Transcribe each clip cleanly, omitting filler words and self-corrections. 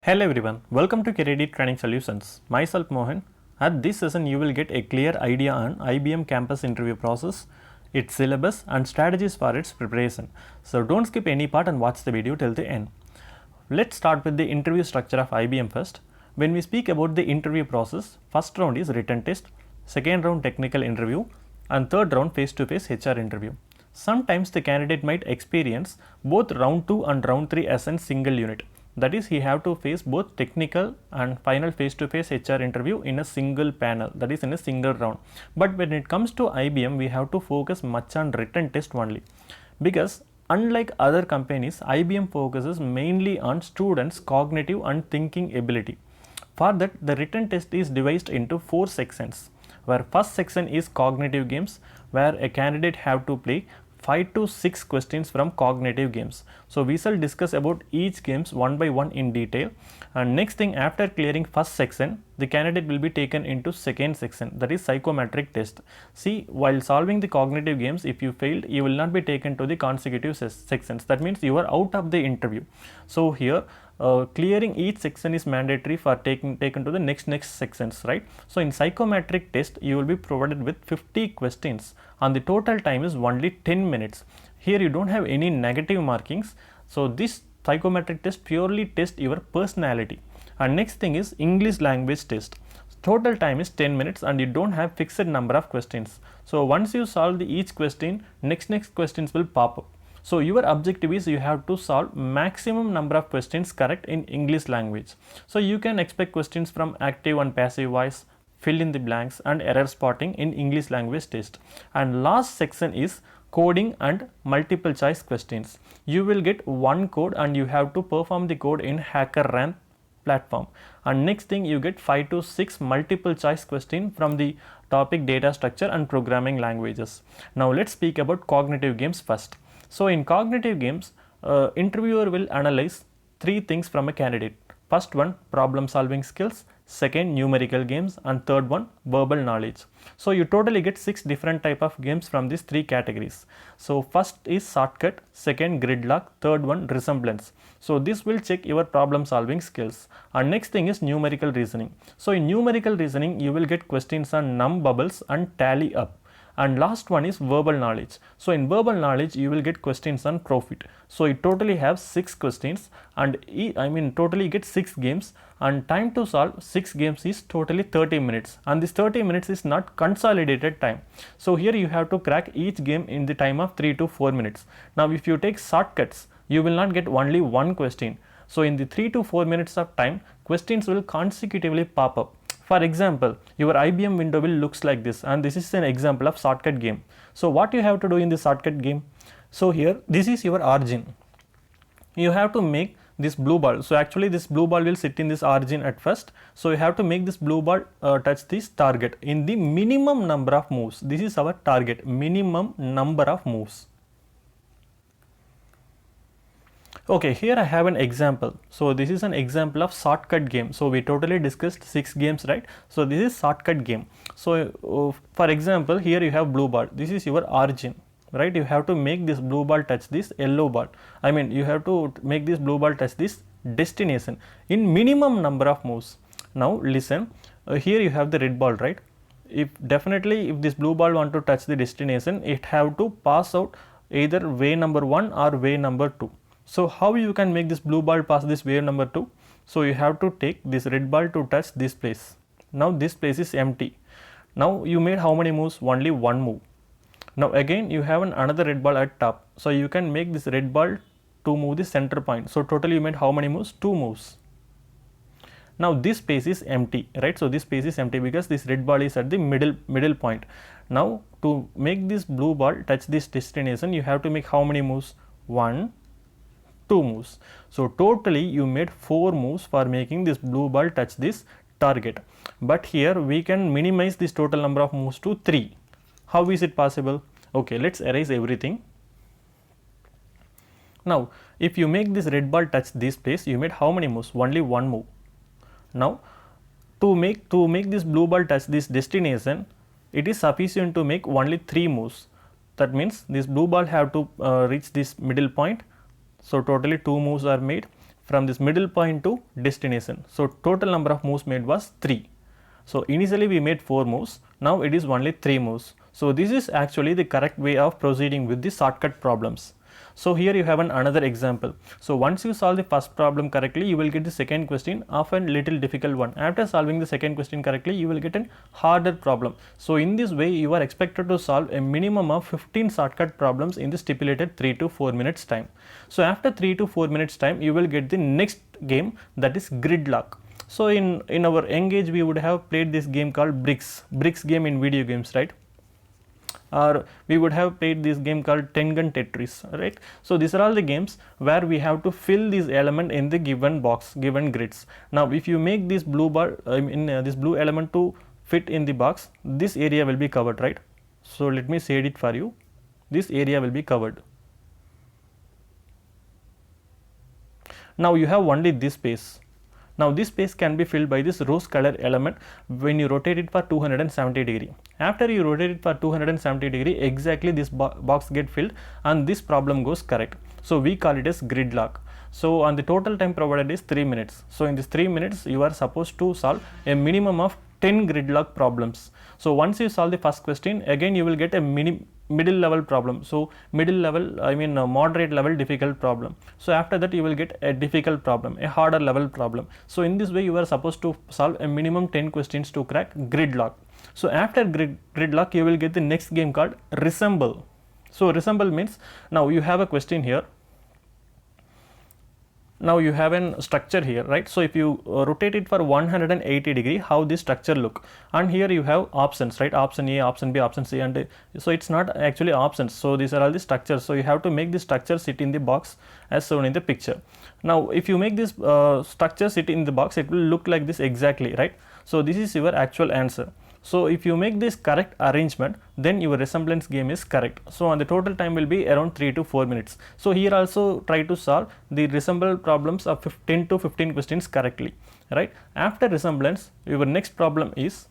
Hello everyone, welcome to Career Training Solutions. Myself Mohan. At this session you will get a clear idea on IBM campus interview process, its syllabus and strategies for its preparation. So don't skip any part and watch the video till the end. Let's start with the interview structure of IBM first. When we speak about the interview process, first round is written test, second round technical interview and third round face-to-face HR interview. Sometimes the candidate might experience both round 2 and round 3 as a single unit. That is, he have to face both technical and final face-to-face HR interview in a single panel, that is in a single round. But when it comes to IBM, we have to focus much on written test only, because unlike other companies, IBM focuses mainly on students' cognitive and thinking ability. For that, the written test is divided into 4 sections, where first section is cognitive games, where a candidate have to play 5 to 6 questions from cognitive games. So we shall discuss about each games one by one in detail. And next thing, after clearing first section, the candidate will be taken into second section, that is psychometric test. See, while solving the cognitive games, if you failed, you will not be taken to the consecutive sections. That means you are out of the interview. So here clearing each section is mandatory for taken to the next sections, right? So in psychometric test you will be provided with 50 questions and the total time is only 10 minutes. Here you don't have any negative markings. So this psychometric test purely test your personality. And next thing is English language test. Total time is 10 minutes and you don't have fixed number of questions. So once you solve each question, next questions will pop up. So your objective is you have to solve maximum number of questions correct in English language. So you can expect questions from active and passive voice, fill in the blanks and error spotting in English language test. And last section is coding and multiple choice questions. You will get one code and you have to perform the code in HackerRank platform. And next thing, you get 5 to 6 multiple choice question from the topic data structure and programming languages. Now let's speak about cognitive games first. So in cognitive games, interviewer will analyze 3 things from a candidate. First one, problem solving skills, second, numerical games, and third one, verbal knowledge. So you totally get 6 different type of games from these 3 categories. So first is shortcut, second gridlock, third one resemblance. So this will check your problem solving skills. And next thing is numerical reasoning. So in numerical reasoning, you will get questions on num bubbles and tally up. And last one is verbal knowledge. So in verbal knowledge, you will get questions on profit. So you totally have 6 questions and totally get 6 games, and time to solve 6 games is totally 30 minutes. And this 30 minutes is not consolidated time. So here you have to crack each game in the time of 3 to 4 minutes. Now if you take shortcuts, you will not get only one question. So in the 3 to 4 minutes of time, questions will consecutively pop up. For example, your IBM window will looks like this, and this is an example of shortcut game. So what you have to do in this shortcut game? So here, this is your origin. You have to make this blue ball. So actually this blue ball will sit in this origin at first. So you have to make this blue ball touch this target in the minimum number of moves. This is our target, minimum number of moves. Okay, here I have an example. So this is an example of shortcut game. So we totally discussed 6 games, right? So this is shortcut game. So for example, here you have blue ball. This is your origin, right? You have to make this blue ball touch this yellow ball. You have to make this blue ball touch this destination in minimum number of moves. Now listen, here you have the red ball, right? If this blue ball want to touch the destination, it have to pass out either way number 1 or way number 2. So how you can make this blue ball pass this wave number 2? So you have to take this red ball to touch this place. Now this place is empty. Now you made how many moves? Only one move. Now again you have another red ball at top. So you can make this red ball to move the center point. So totally you made how many moves? 2 moves. Now this space is empty, right? So this space is empty because this red ball is at the middle point. Now to make this blue ball touch this destination, you have to make how many moves? 1, 2 moves. So totally you made 4 moves for making this blue ball touch this target. But here we can minimize this total number of moves to 3. How is it possible? Okay, let's erase everything. Now if you make this red ball touch this place, you made how many moves? Only 1 move. Now to make this blue ball touch this destination, it is sufficient to make only 3 moves. That means this blue ball have to reach this middle point. So totally 2 moves are made. from this middle point to destination. So total number of moves made was 3. So initially we made 4 moves, now it is only 3 moves. So this is actually the correct way of proceeding with the shortcut problems. So here you have another example. So once you solve the first problem correctly, you will get the second question of a little difficult one. After solving the second question correctly, you will get a harder problem. So in this way, you are expected to solve a minimum of 15 shortcut problems in the stipulated 3 to 4 minutes time. So after 3 to 4 minutes time, you will get the next game, that is Gridlock. So in our young age, we would have played this game called Bricks game in video games, right? Or we would have played this game called Tengen Tetris, right? So these are all the games where we have to fill these element in the given box, given grids. Now if you make this blue bar, this blue element to fit in the box, this area will be covered, right? So let me shade it for you. This area will be covered. Now you have only this space. Now this space can be filled by this rose color element when you rotate it for 270 degree. After you rotate it for 270 degree, exactly this box get filled and this problem goes correct. So we call it as Gridlock. So and the total time provided is 3 minutes. So in this 3 minutes, you are supposed to solve a minimum of 10 Gridlock problems. So once you solve the first question, again you will get a middle level problem. So middle level, I mean moderate level difficult problem. So after that you will get a difficult problem, a harder level problem. So in this way you are supposed to solve a minimum 10 questions to crack Gridlock. So after Gridlock you will get the next game called Resemble. So Resemble means now you have a question here. Now you have a structure here, right? So if you rotate it for 180 degree, how this structure look? And here you have options, right? Option A, option B, option C, and so it's not actually options. So these are all the structures. So you have to make the structure sit in the box as shown in the picture. Now if you make this structure sit in the box, it will look like this exactly, right? So this is your actual answer. So if you make this correct arrangement, then your resemblance game is correct. So and the total time will be around 3 to 4 minutes. So here also try to solve the resemble problems of 10 to 15 questions correctly, right? After resemblance, your next problem is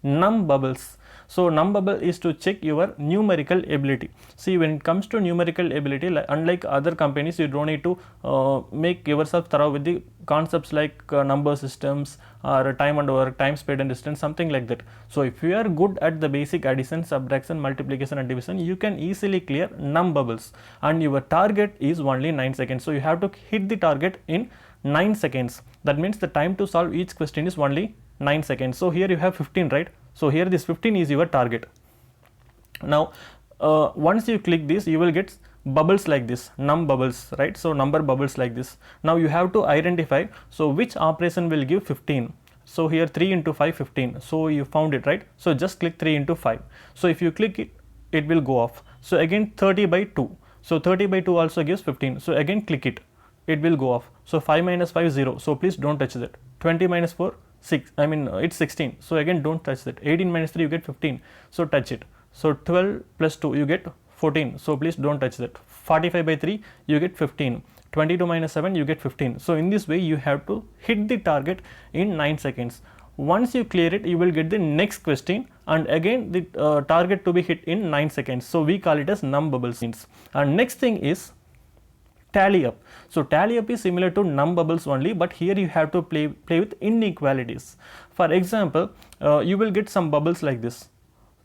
num bubbles. So num bubble is to check your numerical ability. See, when it comes to numerical ability, unlike other companies, you don't need to make yourself thorough with the concepts like number systems or time and work, time, speed and distance, something like that. So if you are good at the basic addition, subtraction, multiplication and division, you can easily clear num bubbles, and your target is only 9 seconds. So you have to hit the target in 9 seconds. That means the time to solve each question is only 9 seconds. So here you have 15, right? So here this 15 is your target. Now once you click this, you will get bubbles like this, num bubbles, right? So number bubbles like this. Now you have to identify, so which operation will give 15. So here 3 into 5, 15. So you found it, right? So just click 3 into 5. So if you click it, it will go off. So again 30 by 2. So 30 by 2 also gives 15. So again click it, it will go off. So 5 minus 5, 0. So please don't touch that. 20 minus 4, 6. I mean it's 16. So again don't touch that. 18 minus 3, you get 15. So touch it. So 12 plus 2, you get 14. So please don't touch that. 45 by 3, you get 15. 22 minus 7, you get 15. So in this way you have to hit the target in 9 seconds. Once you clear it, you will get the next question, and again the target to be hit in 9 seconds. So we call it as num bubbles. And next thing is tally up. So tally up is similar to num bubbles only, but here you have to play with inequalities. For example, you will get some bubbles like this.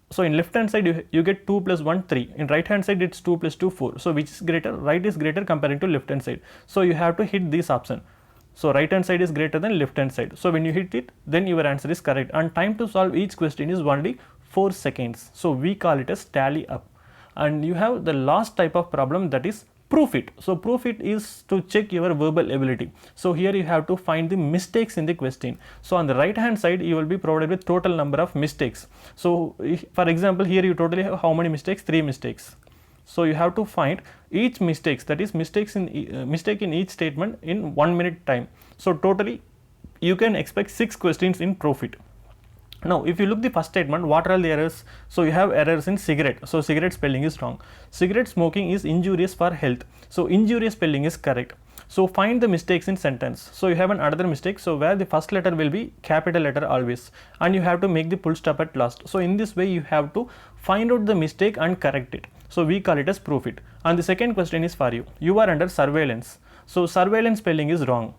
So in left hand side you get 2 plus 1, 3. In right hand side it's 2 plus 2, 4. So which is greater? Right is greater comparing to left hand side. So you have to hit this option. So right hand side is greater than left hand side. So when you hit it, then your answer is correct. And time to solve each question is only 4 seconds. So we call it as tally up. And you have the last type of problem, that is proof it. So proof it is to check your verbal ability. So here you have to find the mistakes in the question. So on the right hand side you will be provided with total number of mistakes. So for example, here you totally have how many mistakes? 3 mistakes. So you have to find each mistakes, that is mistake in each statement in 1 minute time. So totally you can expect 6 questions in proof it. Now if you look the first statement, what are all the errors? So you have errors in cigarette. So cigarette spelling is wrong. Cigarette smoking is injurious for health. So injurious spelling is correct. So find the mistakes in sentence. So you have another mistake. So where the first letter will be capital letter always, and you have to make the full stop at last. So in this way you have to find out the mistake and correct it. So we call it as proof it. And the second question is for you. You are under surveillance. So surveillance spelling is wrong,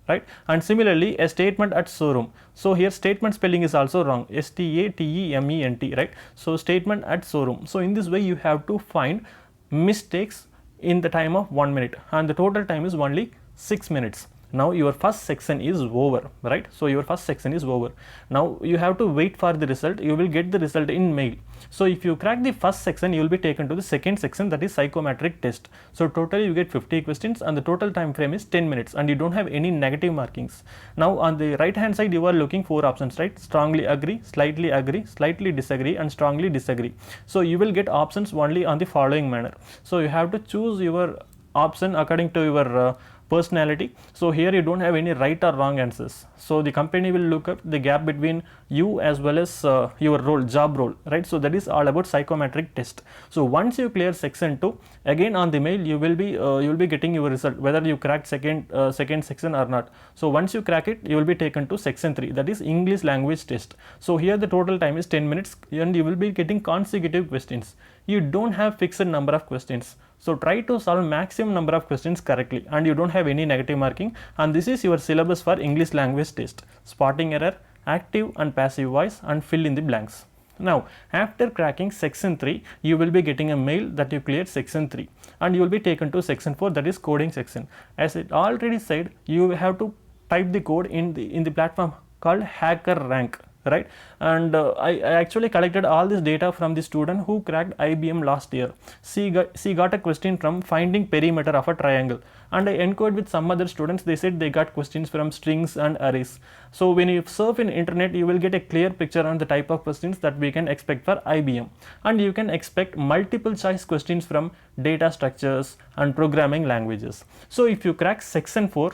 right? And similarly, a statement at showroom. So here statement spelling is also wrong. STATEMENT, right? So statement at showroom. So in this way you have to find mistakes in the time of 1 minute, and the total time is only 6 minutes. Now your first section is over, right? So your first section is over. Now you have to wait for the result. You will get the result in mail. So if you crack the first section, you will be taken to the second section, that is psychometric test. So totally you get 50 questions and the total time frame is 10 minutes and you don't have any negative markings. Now on the right hand side you are looking 4 options, right? Strongly agree, slightly disagree and strongly disagree. So you will get options only on the following manner. So you have to choose your option according to your personality. So here you don't have any right or wrong answers. So the company will look up the gap between you as well as your role, job role, right? So that is all about psychometric test. So once you clear section 2, again on the mail you will be getting your result whether you cracked second section or not. So once you crack it, you will be taken to section 3, that is English language test. So here the total time is 10 minutes and you will be getting consecutive questions. You don't have fixed number of questions. So try to solve maximum number of questions correctly and you don't have any negative marking, and this is your syllabus for English language test. Spotting error, active and passive voice, and fill in the blanks. Now after cracking section 3, you will be getting a mail that you cleared section 3 and you will be taken to section 4, that is coding section. As it already said, you have to type the code in the platform called HackerRank, right? And I actually collected all this data from the student who cracked IBM last year. She got a question from finding perimeter of a triangle, and I enquired with some other students. They said they got questions from strings and arrays. So when you surf in internet, you will get a clear picture on the type of questions that we can expect for IBM, and you can expect multiple choice questions from data structures and programming languages. So if you crack section 4,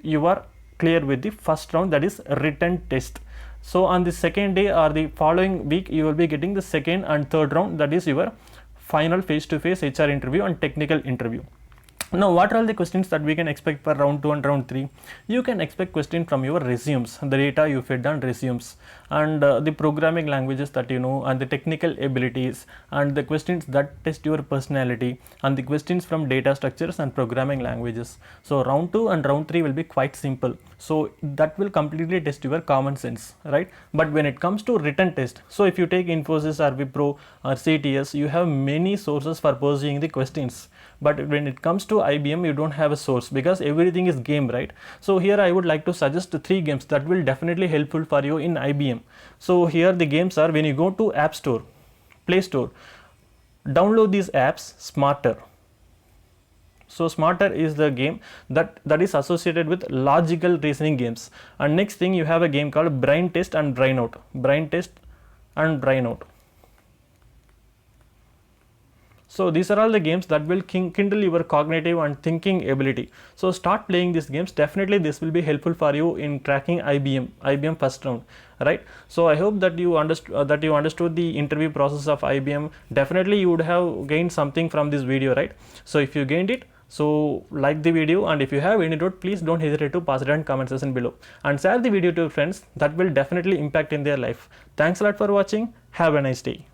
you are clear with the first round, that is written test. So on the second day or the following week, you will be getting the second and third round, that is your final face-to-face HR interview and technical interview. Now what are all the questions that we can expect for round 2 and round 3? You can expect questions from your resumes, the data you fed on resumes, and the programming languages that you know, and the technical abilities, and the questions that test your personality, and the questions from data structures and programming languages. So round 2 and round 3 will be quite simple. So that will completely test your common sense, right? But when it comes to written test, so if you take Infosys or Wipro or CTS, you have many sources for posing the questions. But when it comes to IBM, you don't have a source because everything is game, right? So here I would like to suggest 3 games that will definitely helpful for you in IBM. So here the games are: when you go to App Store, Play Store, download these apps Smarter. So Smarter is the game that is associated with logical reasoning games. And next thing, you have a game called Brain Test and Brain Out. Brain Test and Brain Out. So these are all the games that will kindle your cognitive and thinking ability. So start playing these games. Definitely this will be helpful for you in cracking IBM first round, right? So I hope that you understood the interview process of IBM. Definitely you would have gained something from this video, right? So if you gained it, so like the video, and if you have any doubt, please don't hesitate to pass it in comment section below, and share the video to your friends. That will definitely impact in their life. Thanks a lot for watching. Have a nice day.